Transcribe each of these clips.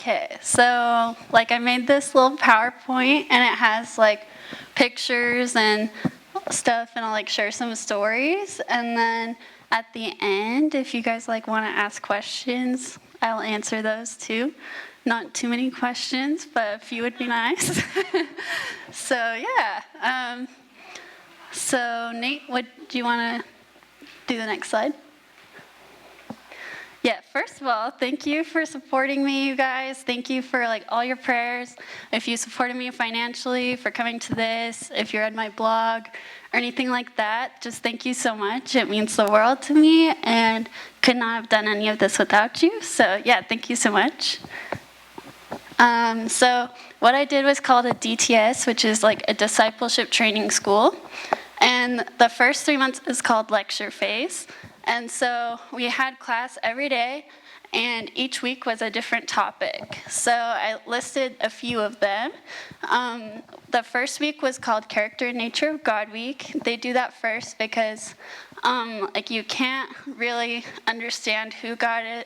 Okay, so like I made this little PowerPoint and it has like pictures and stuff, and I'll like share some stories, and then at the end, if you guys like want to ask questions, I'll answer those too. Not too many questions, but a few would be nice. So yeah, so Nate, what do you want to do the next slide? Yeah, first of all, thank you for supporting me, you guys. Thank you for like all your prayers. If you supported me financially, for coming to this, if you read my blog or anything like that, just thank you so much. It means the world to me, and could not have done any of this without you. So yeah, thank you so much. So what I did was called a DTS, which is like a discipleship training school. And the first 3 months is called lecture phase. And so we had class every day, and each week was a different topic. So I listed a few of them. The first week was called Character and Nature of God Week. They do that first because like you can't really understand who God is.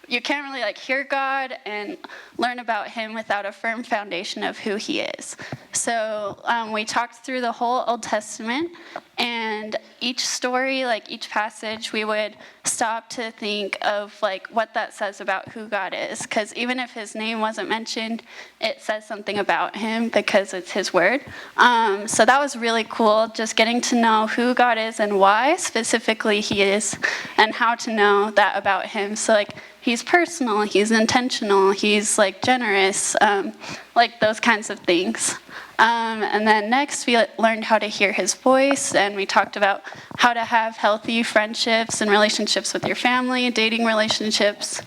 You can't really like hear God and learn about him without a firm foundation of who he is. So we talked through the whole Old Testament, and each story, like each passage, we would stop to think of like what that says about who God is. Because even if his name wasn't mentioned, it says something about him because it's his word. So that was really cool, just getting to know who God is and why specifically he is, and how to know that about him. So like he's personal, he's intentional, he's like generous, like those kinds of things. And then next we learned how to hear his voice, and we talked about how to have healthy friendships and relationships with your family, dating relationships.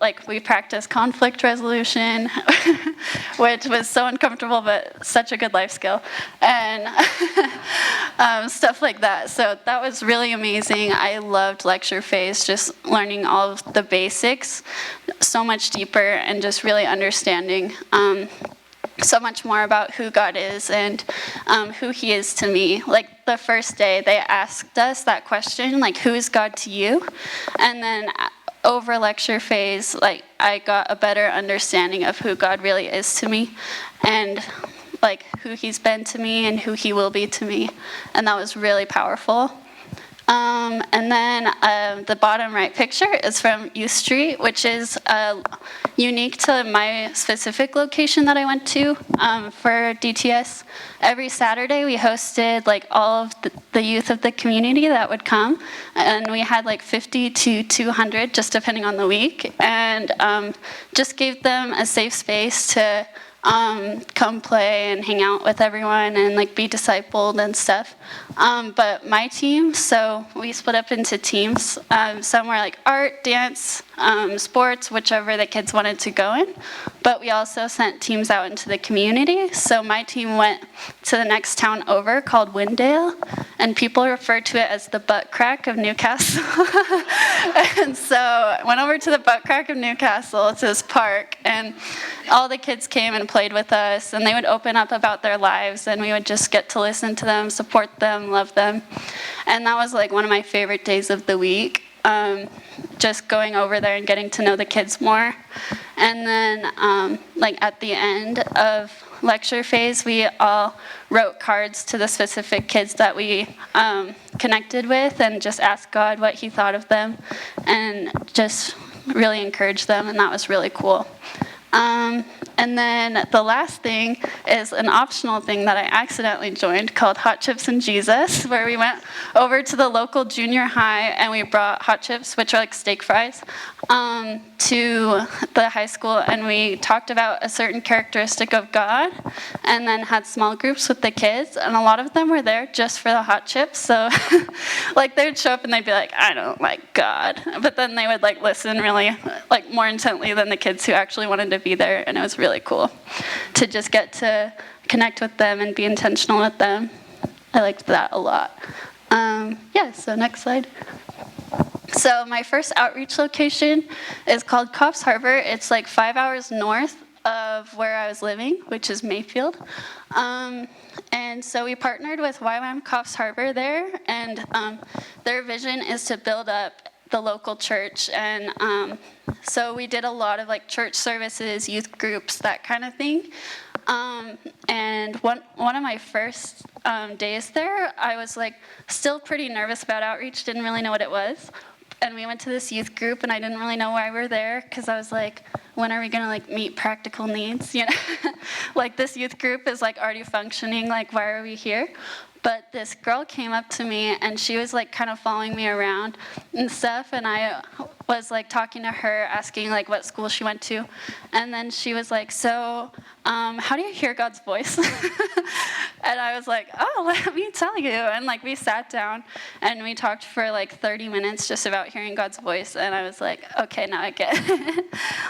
Like we practiced conflict resolution, which was so uncomfortable, but such a good life skill, and stuff like that. So that was really amazing. I loved lecture phase, just learning all of the basics so much deeper, and just really understanding so much more about who God is and who he is to me. Like the first day, they asked us that question, like, who is God to you? And then over lecture phase, like I got a better understanding of who God really is to me, and like who he's been to me and who he will be to me. And that was really powerful. And then the bottom right picture is from Youth Street, which is unique to my specific location that I went to for DTS. Every Saturday we hosted like all of the youth of the community that would come, and we had like 50 to 200 just depending on the week, and just gave them a safe space to come play and hang out with everyone and like be discipled and stuff. But my team, so we split up into teams. Some were like art, dance, sports, whichever the kids wanted to go in. But we also sent teams out into the community. So my team went to the next town over called Windale, and people refer to it as the butt crack of Newcastle. And so I went over to the butt crack of Newcastle. It's this park, and all the kids came and played with us, and they would open up about their lives, and we would just get to listen to them, support them, love them. And that was like one of my favorite days of the week, just going over there and getting to know the kids more. And then like at the end of lecture phase, we all wrote cards to the specific kids that we connected with, and just asked God what he thought of them, and just really encouraged them, and that was really cool. And then the last thing is an optional thing that I accidentally joined called Hot Chips and Jesus, where we went over to the local junior high and we brought hot chips, which are like steak fries, to the high school, and we talked about a certain characteristic of God, and then had small groups with the kids, and a lot of them were there just for the hot chips. So like they would show up and they'd be like, I don't like God, but then they would like listen really like more intently than the kids who actually wanted to be there, and it was really cool to just get to connect with them and be intentional with them. I liked that a lot. Yeah, so next slide. So my first outreach location is called Coffs Harbour. It's like 5 hours north of where I was living, which is Mayfield. And so we partnered with YWAM Coffs Harbour there, and their vision is to build up the local church, and so we did a lot of like church services, youth groups, that kind of thing. And one of my first days there, I was like still pretty nervous about outreach, didn't really know what it was. And we went to this youth group, and I didn't really know why we were there, because I was like, when are we gonna like meet practical needs? You know, like this youth group is like already functioning. Like, why are we here? But this girl came up to me, and she was like kind of following me around and stuff, and I was like talking to her, asking like what school she went to, and then she was like, so how do you hear God's voice? And I was like, oh, let me tell you. And like we sat down and we talked for like 30 minutes just about hearing God's voice, and I was like, okay, now I get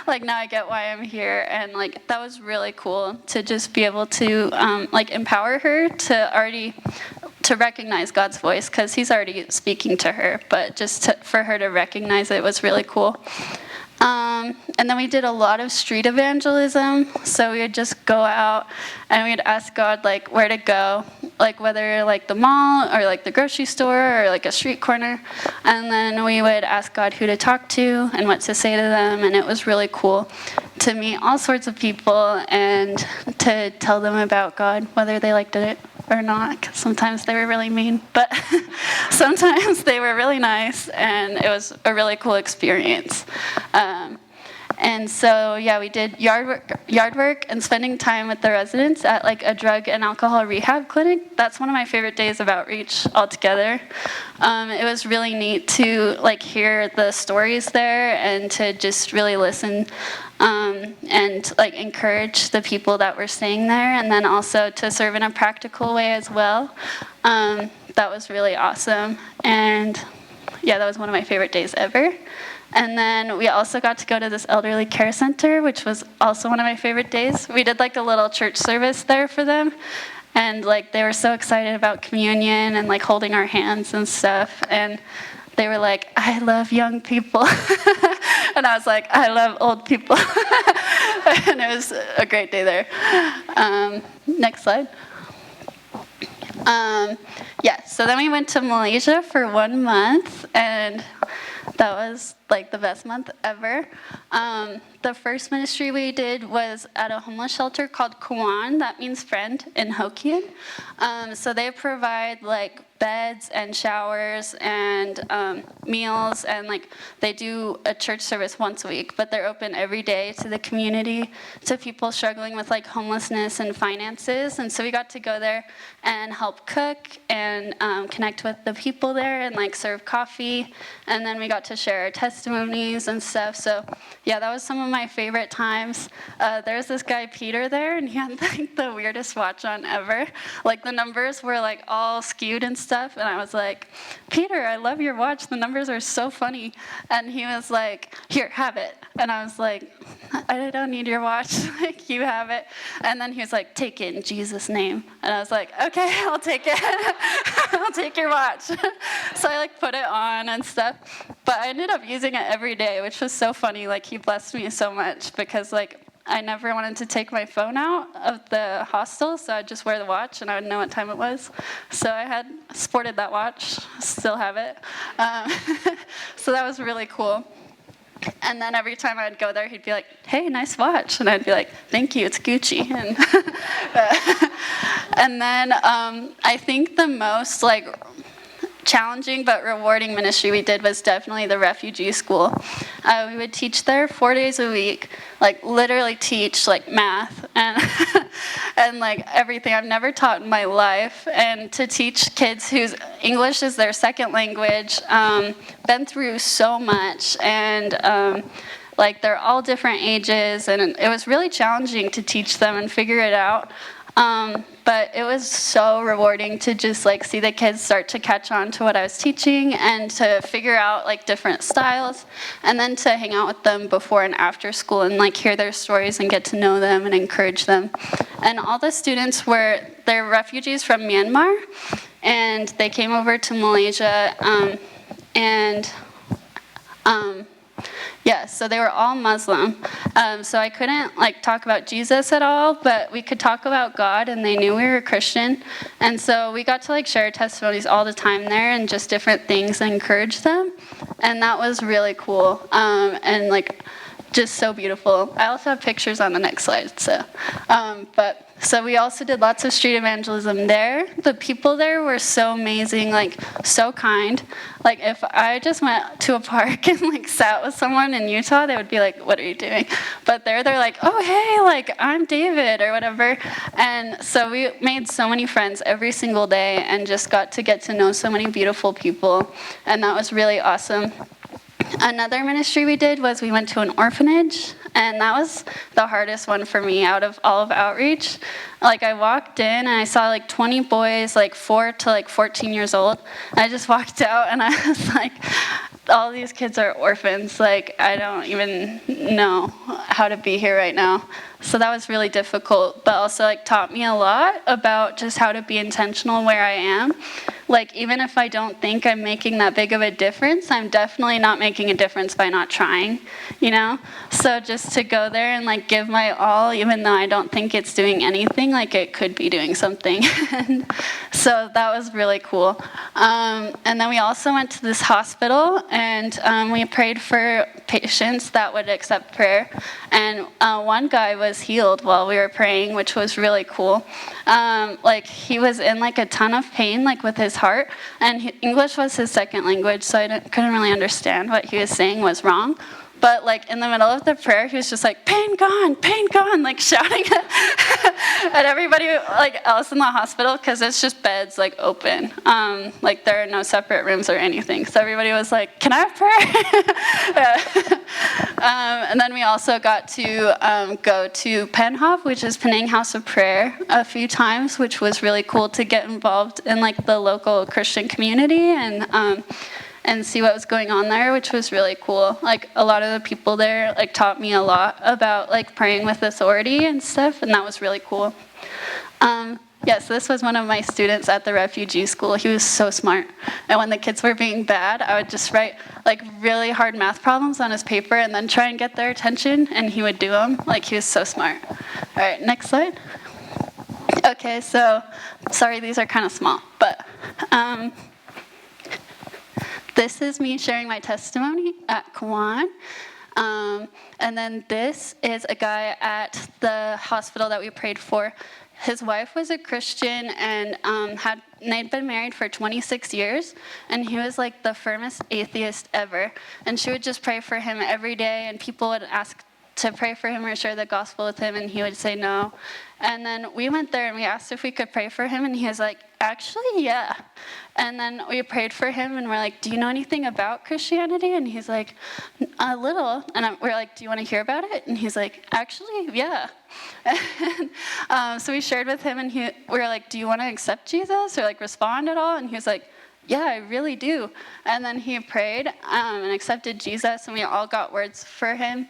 like now I get why I'm here. And like that was really cool to just be able to like empower her to recognize God's voice, because he's already speaking to her, but just for her to recognize it was really cool. And then we did a lot of street evangelism. So we would just go out and we'd ask God like where to go, like whether like the mall or like the grocery store or like a street corner. And then we would ask God who to talk to and what to say to them. And it was really cool to meet all sorts of people and to tell them about God, whether they liked it or not, 'cause sometimes they were really mean, but sometimes they were really nice, and it was a really cool experience. And so, yeah, we did yard work and spending time with the residents at like a drug and alcohol rehab clinic. That's one of my favorite days of outreach altogether. It was really neat to like hear the stories there and to just really listen and like encourage the people that were staying there, and then also to serve in a practical way as well. That was really awesome, and yeah, that was one of my favorite days ever. And then we also got to go to this elderly care center, which was also one of my favorite days. We did like a little church service there for them, and like they were so excited about communion and like holding our hands and stuff, and they were like, I love young people. And I was like, I love old people. And it was a great day there. Next slide. Yeah, so then we went to Malaysia for 1 month, and that was like the best month ever. The first ministry we did was at a homeless shelter called Kawan, that means friend in Hokkien. So they provide like beds and showers and meals, and like they do a church service once a week, but they're open every day to the community, to people struggling with like homelessness and finances. And so we got to go there and help cook and connect with the people there and like serve coffee, and then we got to share our testimonies and stuff. So yeah, that was some of my favorite times. There's this guy Peter there, and he had like the weirdest watch on ever. Like the numbers were like all skewed and stuff, and I was like, Peter, I love your watch, the numbers are so funny. And he was like, here, have it. And I was like, I don't need your watch, like you have it. And then he was like, take it in Jesus' name. And I was like, okay, I'll take it. I'll take your watch. So I like put it on and stuff, but I ended up using it every day, which was so funny. Like he blessed me so much, because like I never wanted to take my phone out of the hostel, so I'd just wear the watch and I would know what time it was. So I had sported that watch, still have it. So that was really cool. And then every time I'd go there, he'd be like, hey, nice watch. And I'd be like, thank you, it's Gucci. And then I think the most like challenging but rewarding ministry we did was definitely the refugee school. We would teach there 4 days a week, like literally teach like math and and like everything I've never taught in my life, and to teach kids whose English is their second language, been through so much, and like they're all different ages, and it was really challenging to teach them and figure it out. But it was so rewarding to just like see the kids start to catch on to what I was teaching, and to figure out like different styles, and then to hang out with them before and after school and like hear their stories and get to know them and encourage them. And all the students they're refugees from Myanmar, and they came over to Malaysia, yeah, so they were all Muslim. So I couldn't like talk about Jesus at all, but we could talk about God, and they knew we were Christian. And so we got to like share testimonies all the time there, and just different things and encourage them. and that was really cool, and like just so beautiful. I also have pictures on the next slide. So we also did lots of street evangelism there. The people there were so amazing, like so kind. Like if I just went to a park and like sat with someone in Utah, they would be like, "What are you doing?" But they're like, "Oh hey, like I'm David," or whatever. And so we made so many friends every single day and just got to know so many beautiful people, and that was really awesome. Another ministry we did was we went to an orphanage, and that was the hardest one for me out of all of outreach. Like I walked in and I saw like 20 boys, like 4 to like 14 years old. I just walked out and I was like, all these kids are orphans. Like I don't even know how to be here right now. So that was really difficult, but also like taught me a lot about just how to be intentional where I am. Like even if I don't think I'm making that big of a difference, I'm definitely not making a difference by not trying, you know? So just to go there and like give my all, even though I don't think it's doing anything, like it could be doing something. So that was really cool. And then we also went to this hospital, and we prayed for patients that would accept prayer. And one guy was healed while we were praying, which was really cool. Like he was in like a ton of pain, like with his heart, and English was his second language, so I couldn't really understand what he was saying was wrong. But like in the middle of the prayer, he was just like, pain gone, like shouting at everybody like else in the hospital, because it's just beds like open. Like there are no separate rooms or anything. So everybody was like, can I have prayer? And then we also got to go to Penhop, which is Penang House of Prayer, a few times, which was really cool to get involved in like the local Christian community and see what was going on there, which was really cool. Like a lot of the people there like taught me a lot about like praying with authority and stuff, and that was really cool. Yes, this was one of my students at the refugee school. He was so smart. And when the kids were being bad, I would just write like really hard math problems on his paper and then try and get their attention, and he would do them. Like he was so smart. All right, next slide. Okay, so sorry, these are kind of small, but this is me sharing my testimony at Kwan. And then this is a guy at the hospital that we prayed for. His wife was a Christian, and they'd been married for 26 years, and he was like the firmest atheist ever. And she would just pray for him every day, and people would ask to pray for him or share the gospel with him, and he would say no. And then we went there and we asked if we could pray for him, and he was like, actually, yeah. And then we prayed for him, and we're like, do you know anything about Christianity? And he's like, a little. And we're like, do you want to hear about it? And he's like, actually, yeah. And, so we shared with him, and we were like, do you want to accept Jesus or like respond at all? And he was like, yeah, I really do. And then he prayed and accepted Jesus, and we all got words for him.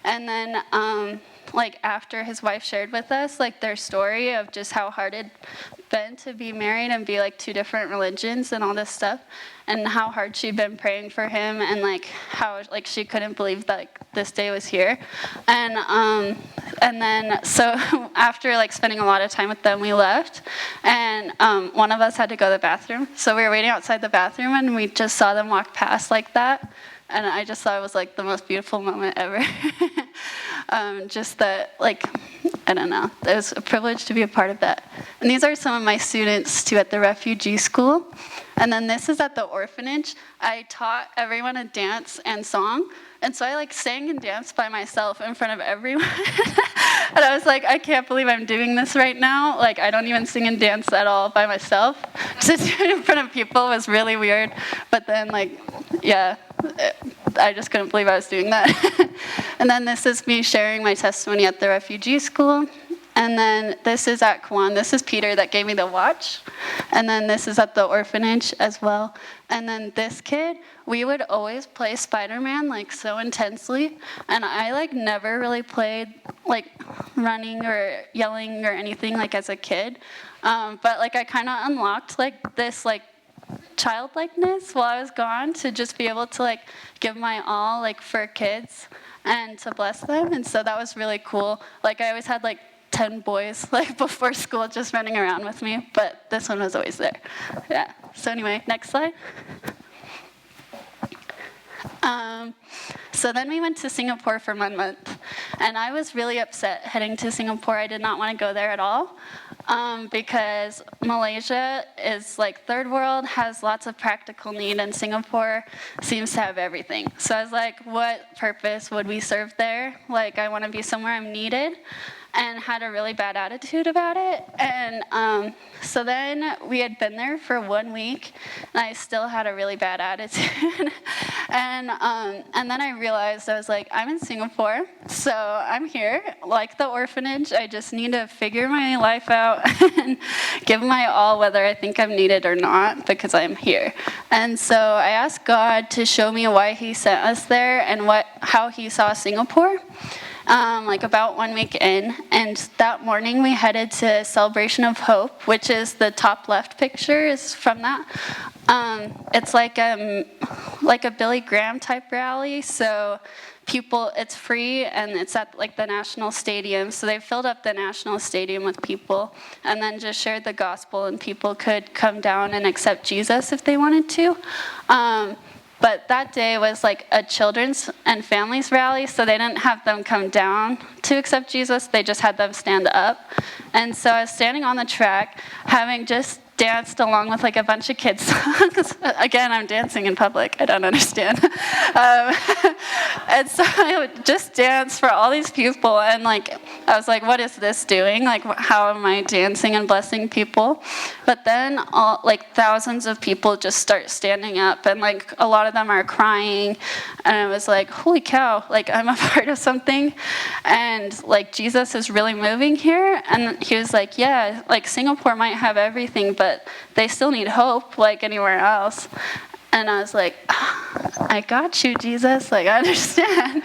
And then like after his wife shared with us like their story of just how hard it'd been to be married and be like two different religions and all this stuff, and how hard she'd been praying for him, and like how like she couldn't believe that like, this day was here. And then so after like spending a lot of time with them, we left, and one of us had to go to the bathroom, so we were waiting outside the bathroom, and we just saw them walk past like that. And I just thought it was like the most beautiful moment ever. Just that, like, I don't know, it was a privilege to be a part of that. And these are some of my students too at the refugee school. And then this is at the orphanage. I taught everyone a dance and song. And so I like sang and danced by myself in front of everyone. And I was like, I can't believe I'm doing this right now. Like, I don't even sing and dance at all by myself. To do it in front of people was really weird. But then, like, yeah, I just couldn't believe I was doing that. And then this is me sharing my testimony at the refugee school. And then this is at Kwan. This is Peter that gave me the watch. And then this is at the orphanage as well. And then this kid, we would always play Spider-Man like so intensely. And I like never really played like running or yelling or anything like as a kid. But like I kind of unlocked like this like childlikeness while I was gone, to just be able to like give my all like for kids and to bless them. And so that was really cool. Like I always had like 10 boys like before school just running around with me, but this one was always there. Yeah. So anyway, next slide. So then we went to Singapore for 1 month, and I was really upset heading to Singapore. I did not want to go there at all, because Malaysia is like third world, has lots of practical need, and Singapore seems to have everything. So I was like, what purpose would we serve there? Like, I want to be somewhere I'm needed, and had a really bad attitude about it. And so then we had been there for 1 week, and I still had a really bad attitude. And then I realized, I was like, I'm in Singapore, so I'm here, like the orphanage. I just need to figure my life out and give my all, whether I think I'm needed or not, because I'm here. And so I asked God to show me why he sent us there and how he saw Singapore. Like about 1 week in, and that morning we headed to Celebration of Hope, which is the top left picture is from that. It's like a Billy Graham type rally, so it's free, and it's at like the National Stadium, so they filled up the National Stadium with people, and then just shared the gospel, and people could come down and accept Jesus if they wanted to. But that day was like a children's and families rally, so they didn't have them come down to accept Jesus, they just had them stand up. And so I was standing on the track, having just danced along with like a bunch of kids songs. Again, I'm dancing in public, I don't understand. And so I would just dance for all these people, and like I was like, what is this doing? Like, how am I dancing and blessing people? But then thousands of people just start standing up, and like a lot of them are crying, and I was like, holy cow, like I'm a part of something, and like Jesus is really moving here. And he was like, yeah, like Singapore might have everything, but they still need hope like anywhere else. And I was like, I got you, Jesus, like I understand.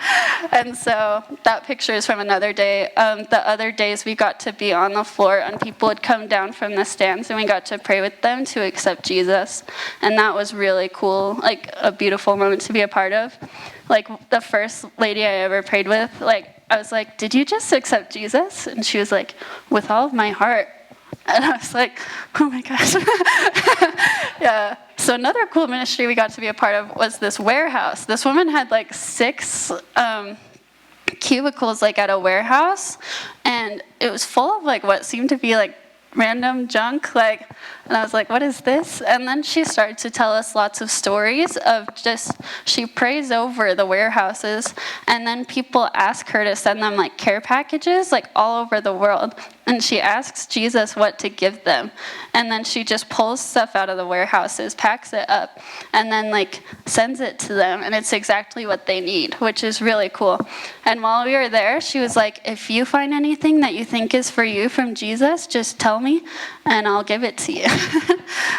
And so that picture is from another day. The other days we got to be on the floor, and people would come down from the stands, and we got to pray with them to accept Jesus. And that was really cool, like a beautiful moment to be a part of. Like the first lady I ever prayed with, like I was like, did you just accept Jesus? And she was like, with all of my heart. And I was like, oh my gosh. Yeah. So another cool ministry we got to be a part of was this warehouse. This woman had like 6 cubicles like at a warehouse, and it was full of like what seemed to be like random junk, like, and I was like, what is this? And then she started to tell us lots of stories of just, she prays over the warehouses, and then people ask her to send them like care packages like all over the world, and she asks Jesus what to give them, and then she just pulls stuff out of the warehouses, packs it up, and then like sends it to them, and it's exactly what they need, which is really cool. And while we were there, she was like, if you find anything that you think is for you from Jesus, just tell me and I'll give it to you.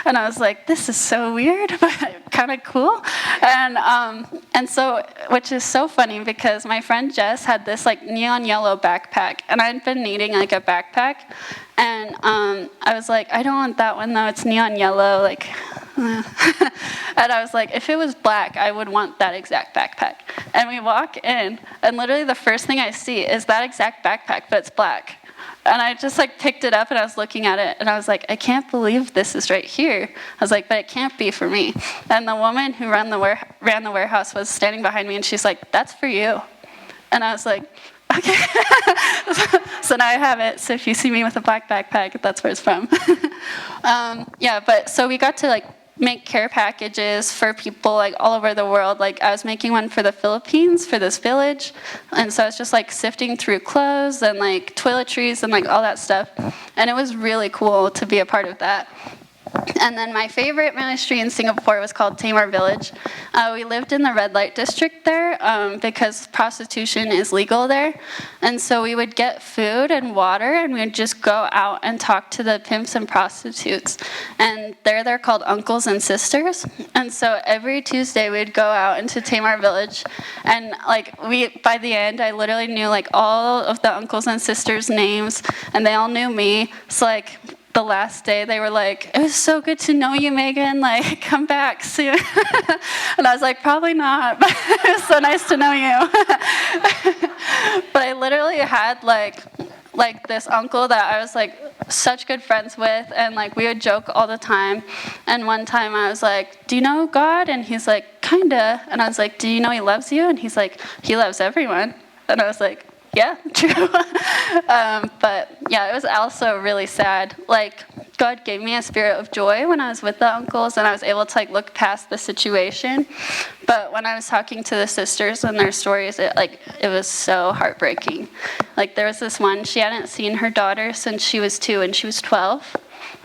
And I was like, this is so weird, but kind of cool. And so, which is so funny, because my friend Jess had this like neon yellow backpack, and I'd been needing like a backpack, and I was like, I don't want that one though, it's neon yellow, like. And I was like, if it was black, I would want that exact backpack. And we walk in, and literally the first thing I see is that exact backpack, but it's black. And I just like picked it up, and I was looking at it, and I was like, I can't believe this is right here. I was like, but it can't be for me. And the woman who ran the warehouse was standing behind me, and she's like, that's for you. And I was like, okay. So now I have it. So if you see me with a black backpack, that's where it's from. Yeah, but so we got to like make care packages for people like all over the world. Like I was making one for the Philippines, for this village, and so I was just like sifting through clothes and like toiletries and like all that stuff, and it was really cool to be a part of that. And then my favorite ministry in Singapore was called Tamar Village. We lived in the red light district there because prostitution is legal there. And so we would get food and water, and we would just go out and talk to the pimps and prostitutes. And they're called uncles and sisters. And so every Tuesday we'd go out into Tamar Village, and like by the end I literally knew like all of the uncles and sisters' names, and they all knew me. So like the last day they were like, it was so good to know you, Megan, like come back soon. And I was like, probably not, but it was so nice to know you. But I literally had like this uncle that I was like such good friends with, and like we would joke all the time. And one time I was like, do you know God? And he's like, kinda. And I was like, do you know he loves you? And he's like, he loves everyone. And I was like, yeah, true. But yeah, it was also really sad. Like, God gave me a spirit of joy when I was with the uncles, and I was able to like look past the situation. But when I was talking to the sisters and their stories, it was so heartbreaking. Like, there was this one, she hadn't seen her daughter since she was 2 and she was 12.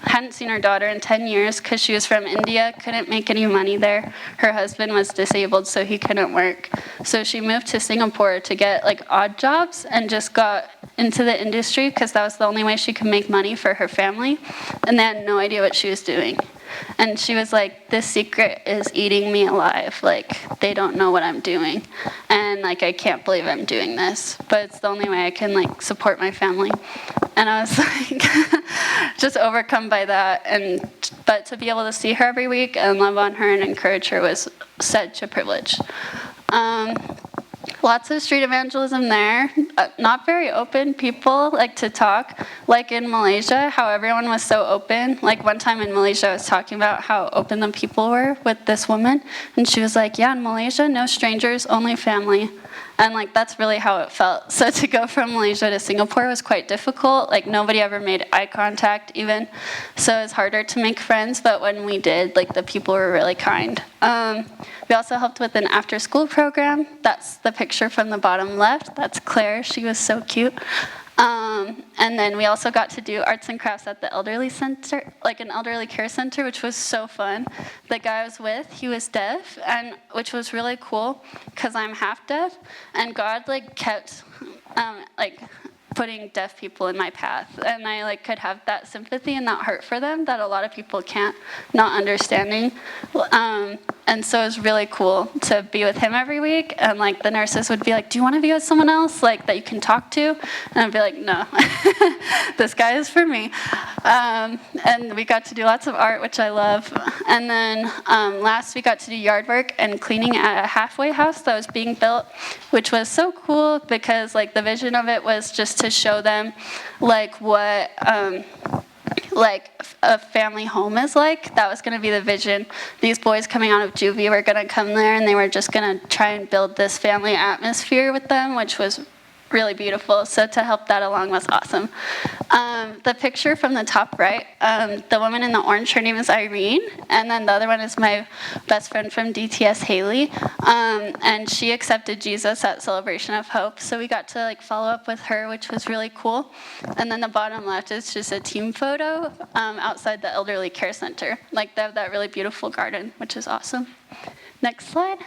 Hadn't seen her daughter in 10 years because she was from India, couldn't make any money there. Her husband was disabled, so he couldn't work. So she moved to Singapore to get like odd jobs and just got into the industry because that was the only way she could make money for her family. And they had no idea what she was doing. And she was like, this secret is eating me alive. Like, they don't know what I'm doing. And like, I can't believe I'm doing this. But it's the only way I can like support my family. And I was like, just overcome by that. But to be able to see her every week and love on her and encourage her was such a privilege. Lots of street evangelism there. Not very open people like to talk. Like in Malaysia, how everyone was so open. Like one time in Malaysia, I was talking about how open the people were with this woman. And she was like, yeah, in Malaysia, no strangers, only family. And like that's really how it felt. So to go from Malaysia to Singapore was quite difficult. Like nobody ever made eye contact even. So it was harder to make friends, but when we did, like the people were really kind. We also helped with an after-school program. That's the picture from the bottom left. That's Claire. She was so cute. And then we also got to do arts and crafts at the elderly center, like an elderly care center, which was so fun. The guy I was with, he was deaf, and which was really cool because I'm half deaf, and God like kept like putting deaf people in my path, and I like could have that sympathy and that heart for them that a lot of people can't, not understanding. And so it was really cool to be with him every week, and like the nurses would be like, do you want to be with someone else like that you can talk to? And I'd be like, no, this guy is for me. And we got to do lots of art, which I love. And then last we got to do yard work and cleaning at a halfway house that was being built, which was so cool because like the vision of it was just to show them like what like a family home is like. That was going to be the vision. These boys coming out of juvie were going to come there, and they were just going to try and build this family atmosphere with them, which was really beautiful. So to help that along was awesome. The picture from the top right, the woman in the orange, her name is Irene, and then the other one is my best friend from DTS, Haley, and she accepted Jesus at Celebration of Hope, so we got to like follow up with her, which was really cool. And then the bottom left is just a team photo outside the elderly care center. Like they have that really beautiful garden, which is awesome. Next slide.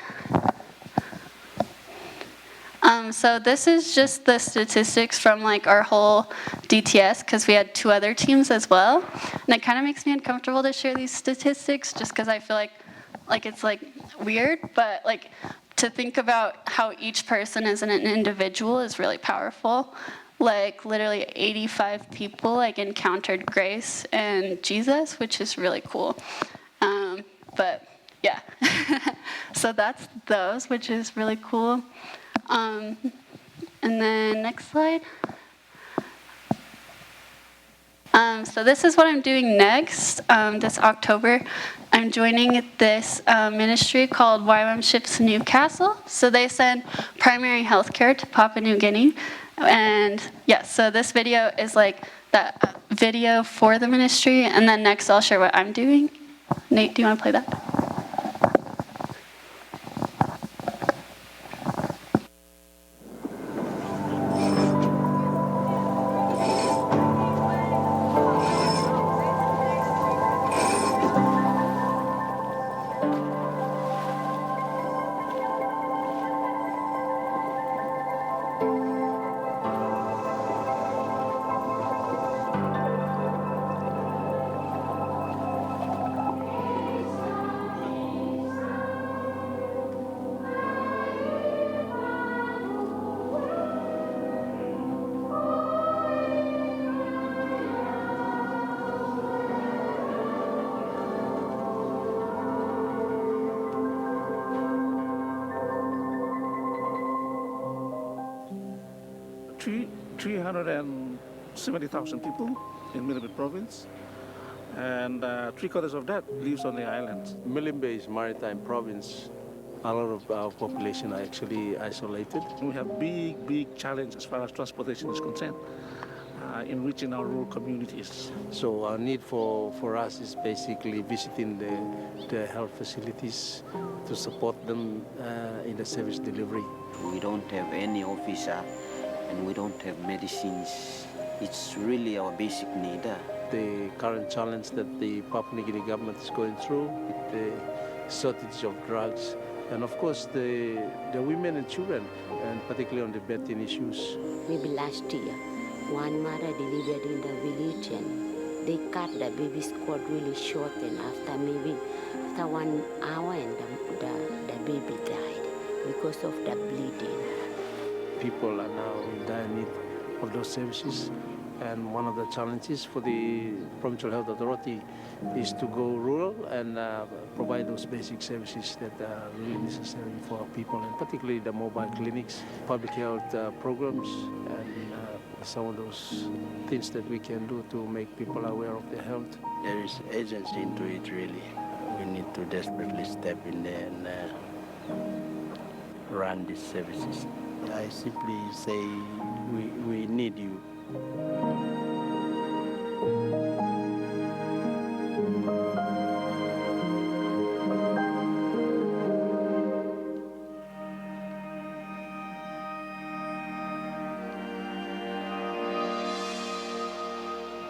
So this is just the statistics from like our whole DTS, because we had 2 other teams as well. And it kind of makes me uncomfortable to share these statistics just because I feel like it's like weird, but like to think about how each person is an individual is really powerful. Like literally 85 people like encountered grace and Jesus, which is really cool. But yeah, so that's those, which is really cool. And then next slide. So this is what I'm doing next. This October, I'm joining this ministry called YWAM Ships Newcastle. So they send primary health care to Papua New Guinea. And yeah, so this video is like that video for the ministry. And then next I'll share what I'm doing. Nate, do you want to play that? Three 370,000 people in Milibit province, and 3/4 of that lives on the islands. Milimbay's maritime province a lot of our population are actually isolated. We have big challenge as far as transportation is concerned in reaching our rural communities. So our need for us is basically visiting the health facilities to support them in the service delivery. We don't have any officer and we don't have medicines. It's really our basic need. The current challenge that the Papua New Guinea government is going through with the shortage of drugs, and of course the women and children, and particularly on the birthing issues. Maybe last year, one mother delivered in the village and they cut the baby's cord really short, and after 1 hour and the baby died because of the bleeding. People are now in dire need of those services, and one of the challenges for the Provincial Health Authority is to go rural and provide those basic services that are really necessary for our people, and particularly the mobile clinics, public health programs, and some of those things that we can do to make people aware of their health. There is urgency into it, really. We need to desperately step in there and run these services. I simply say we need you.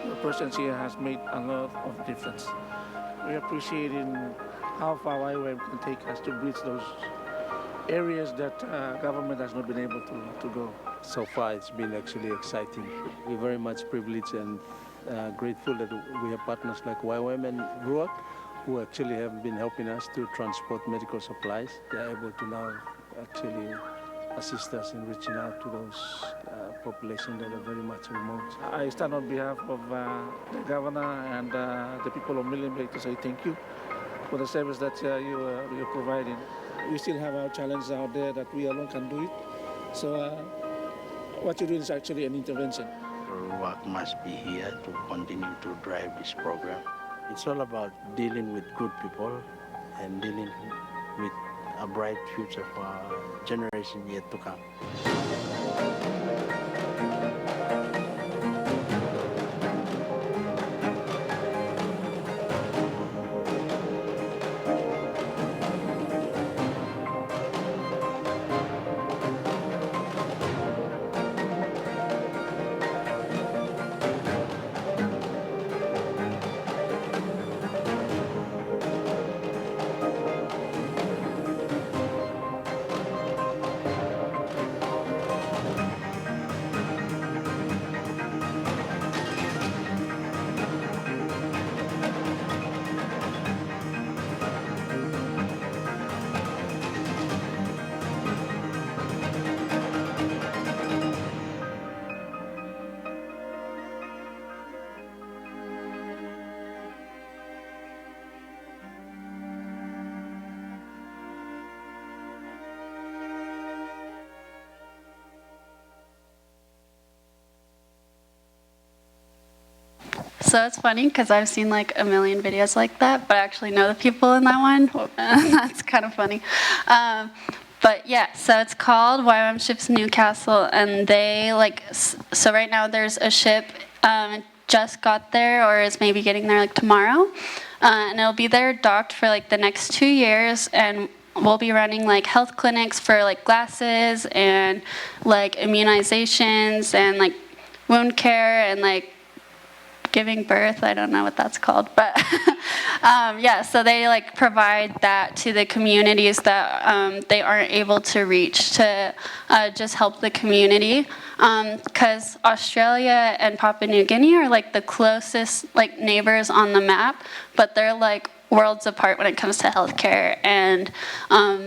The presence here has made a lot of difference. We appreciate how far YWAM can take us to reach those areas that government has not been able to go. So far, it's been actually exciting. We're very much privileged and grateful that we have partners like YWAM and RUAC, who actually have been helping us to transport medical supplies. They're able to now actually assist us in reaching out to those populations that are very much remote. I stand on behalf of the governor and the people of Million Bay to say thank you for the service that you're providing. We still have our challenges out there that we alone can do it. So what you're doing is actually an intervention. Work must be here to continue to drive this program. It's all about dealing with good people and dealing with a bright future for our generation yet to come. So it's funny because I've seen like a million videos like that, but I actually know the people in that one. That's kind of funny. But yeah, so it's called YWAM Ships Newcastle, and they so right now there's a ship just got there or is maybe getting there like tomorrow, and it'll be there docked for like the next 2 years, and we'll be running like health clinics for like glasses and like immunizations and like wound care and like giving birth. I don't know what that's called, but yeah, so they like provide that to the communities that they aren't able to reach to just help the community, because Australia and Papua New Guinea are like the closest like neighbors on the map, but they're like worlds apart when it comes to healthcare, and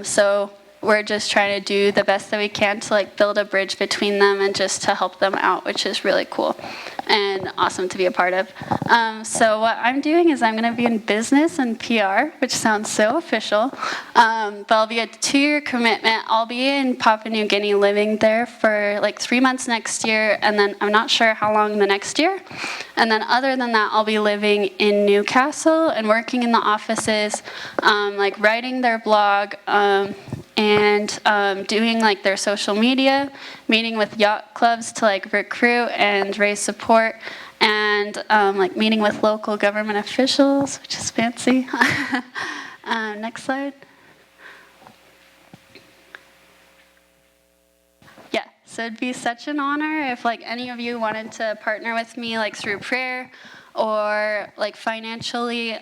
so we're just trying to do the best that we can to like build a bridge between them and just to help them out, which is really cool and awesome to be a part of. So what I'm doing is I'm going to be in business and PR, which sounds so official, but I'll be a 2-year commitment. I'll be in Papua New Guinea living there for like 3 months next year, and then I'm not sure how long the next year. And then other than that, I'll be living in Newcastle and working in the offices, like writing their blog, and doing like their social media, meeting with yacht clubs to like recruit and raise support, and like meeting with local government officials, which is fancy. Next slide. Yeah, so it'd be such an honor if like any of you wanted to partner with me like through prayer or like financially,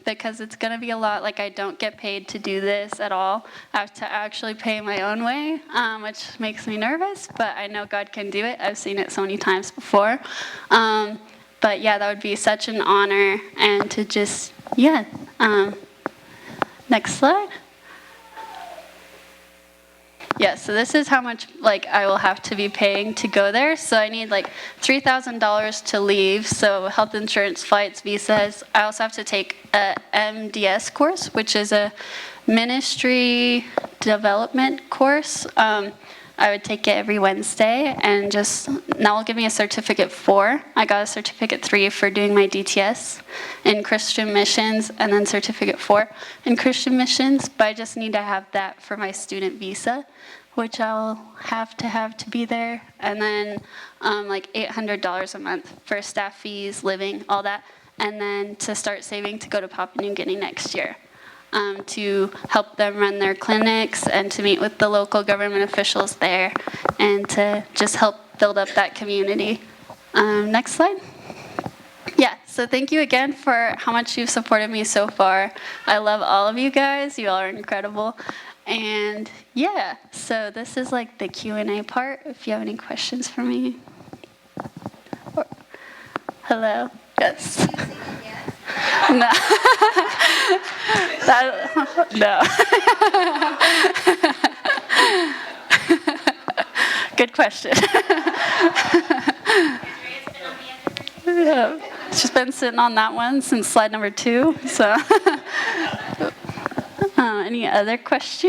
because it's gonna be a lot. Like I don't get paid to do this at all. I have to actually pay my own way, which makes me nervous, but I know God can do it. I've seen it so many times before. But yeah, that would be such an honor, and to just, yeah. Next slide. Yeah, so this is how much like I will have to be paying to go there. So I need like $3,000 to leave. So health insurance, flights, visas. I also have to take a MDS course, which is a ministry development course. I would take it every Wednesday, and just that will give me a certificate 4. I got a certificate 3 for doing my DTS in Christian missions, and then certificate 4 in Christian missions. But I just need to have that for my student visa, which I'll have to be there. And then like $800 a month for staff fees, living, all that. And then to start saving to go to Papua New Guinea next year. To help them run their clinics and to meet with the local government officials there and to just help build up that community. Next slide. Yeah, so thank you again for how much you've supported me so far. I love all of you guys. You all are incredible. And yeah, so this is like the Q&A part, if you have any questions for me. Hello? Yes. No. No. Good question. Yeah, she's been sitting on that one since slide number 2. So, any other questions?